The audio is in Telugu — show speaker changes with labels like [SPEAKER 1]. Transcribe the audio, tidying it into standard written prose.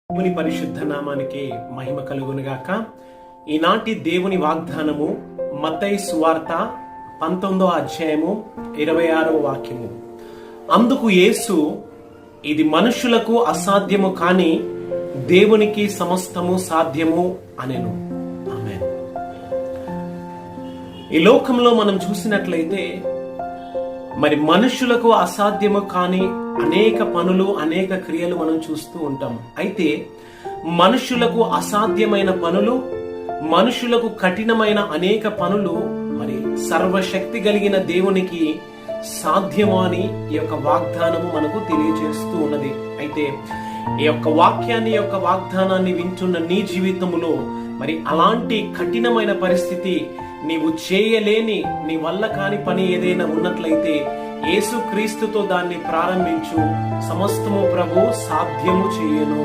[SPEAKER 1] దేవుని పరిశుద్ధ నామానికి మహిమ కలుగునుగాక. ఈనాటి దేవుని వాగ్దానము మత్తయి సువార్త 19వ అధ్యాయము 26వ వాక్యము. అందుకు యేసు, ఇది మనుషులకు అసాధ్యము కాని దేవునికి సమస్తము సాధ్యము అనెను. ఆమేన్. ఈ లోకంలో మనం చూసినట్లయితే మరి మనుషులకు అసాధ్యము కాని అనేక పనులు, అనేక క్రియలు మనం చూస్తూ ఉంటాం. అయితే మనుషులకు అసాధ్యమైన పనులు, మనుషులకు కఠినమైన అనేక పనులు మరి సర్వశక్తి కలిగిన దేవునికి సాధ్యము అని ఈ యొక్క వాగ్దానము మనకు తెలియజేస్తూ ఉన్నది. అయితే ఈ యొక్క వాక్యాన్ని, ఈ యొక్క వాగ్దానాన్ని వింటున్న నీ జీవితంలో మరి అలాంటి కఠినమైన పరిస్థితి, నీవు చేయలేని, నీ వల్ల కాని పని ఏదైనా ఉన్నట్లయితే యేసు క్రీస్తుతో దాన్ని ప్రారంభించు. సమస్తము ప్రభు సాధ్యము చేయను.